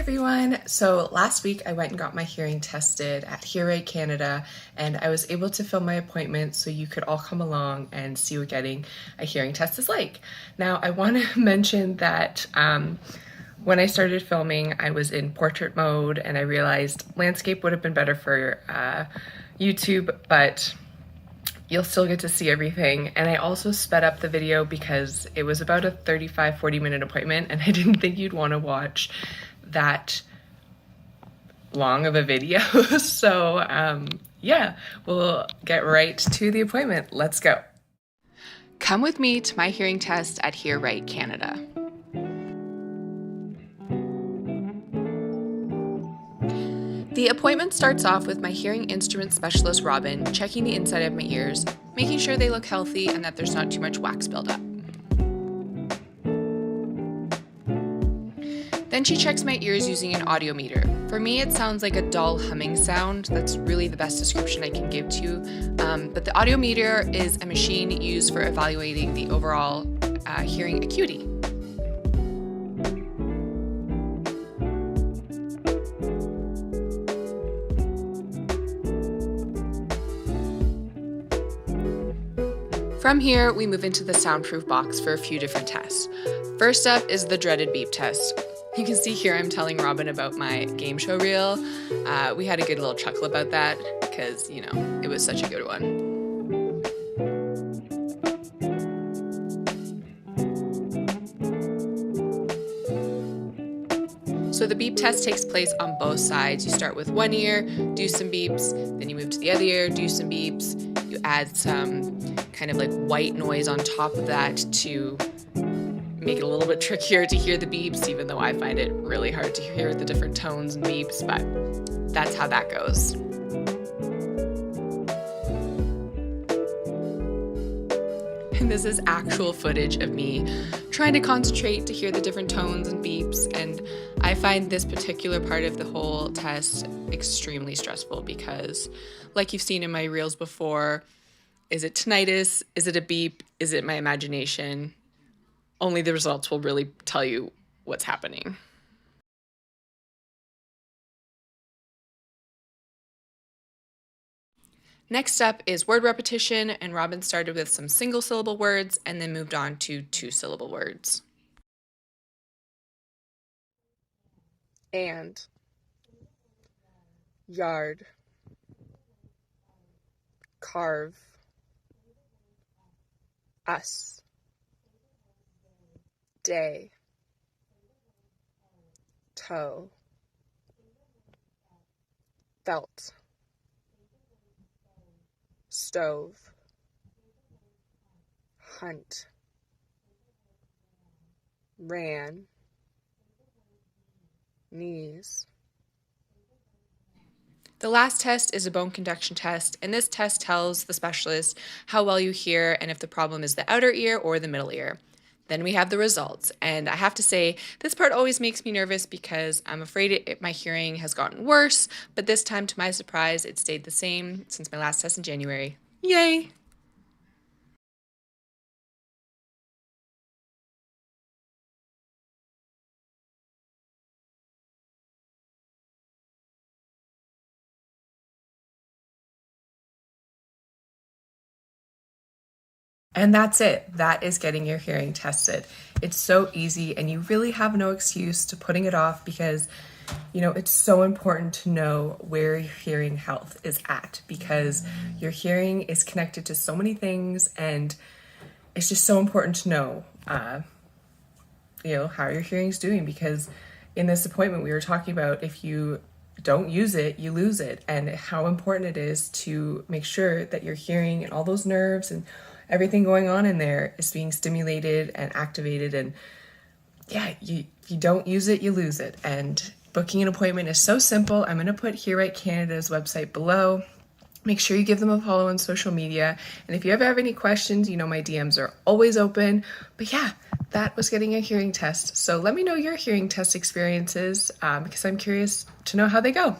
everyone! So last week I went and got my hearing tested at Hear Right Canada, and I was able to film my appointment so you could all come along and see what getting a hearing test is like. Now I want to mention that when I started filming I was in portrait mode and I realized landscape would have been better for YouTube, but you'll still get to see everything. And I also sped up the video because it was about a 35-40 minute appointment and I didn't think you'd want to watch that long of a video. So yeah, we'll get right to the appointment. Let's go. Come with me to my hearing test at Hear Right Canada. The appointment starts off with my hearing instrument specialist, Robin, checking the inside of my ears, making sure they look healthy and that there's not too much wax buildup. Then she checks my ears using an audiometer. For me, it sounds like a dull humming sound. That's really the best description I can give to you. But the audiometer is a machine used for evaluating the overall hearing acuity. From here, we move into the soundproof box for a few different tests. First up is the dreaded beep test. You can see here I'm telling Robin about my game show reel. We had a good little chuckle about that because, you know, it was such a good one. So the beep test takes place on both sides. You start with one ear, do some beeps, then you move to the other ear, do some beeps. You add some kind of like white noise on top of that to make it a little bit trickier to hear the beeps, even though I find it really hard to hear the different tones and beeps, but that's how that goes. And this is actual footage of me trying to concentrate to hear the different tones and beeps, and I find this particular part of the whole test extremely stressful because, like you've seen in my reels before, is it tinnitus? Is it a beep? Is it my imagination? Only the results will really tell you what's happening. Next up is word repetition, and Robin started with some single syllable words and then moved on to 2-syllable words. And, yard, carve, us, day, toe, felt, stove, hunt, ran, knees. The last test is a bone conduction test, and this test tells the specialist how well you hear and if the problem is the outer ear or the middle ear. Then we have the results, and I have to say, this part always makes me nervous because I'm afraid my hearing has gotten worse, but this time, to my surprise, it stayed the same since my last test in January. Yay! And that's it. That is getting your hearing tested. It's so easy and you really have no excuse to putting it off because, you know, it's so important to know where your hearing health is at because your hearing is connected to so many things and it's just so important to know, you know, how your hearing's doing because in this appointment we were talking about if you don't use it, you lose it, and how important it is to make sure that your hearing and all those nerves and everything going on in there is being stimulated and activated. And yeah, you don't use it, you lose it. And booking an appointment is so simple. I'm going to put Hear Right Canada's website below. Make sure you give them a follow on social media. And if you ever have any questions, you know my DMs are always open. But yeah, that was getting a hearing test. So let me know your hearing test experiences because I'm curious to know how they go.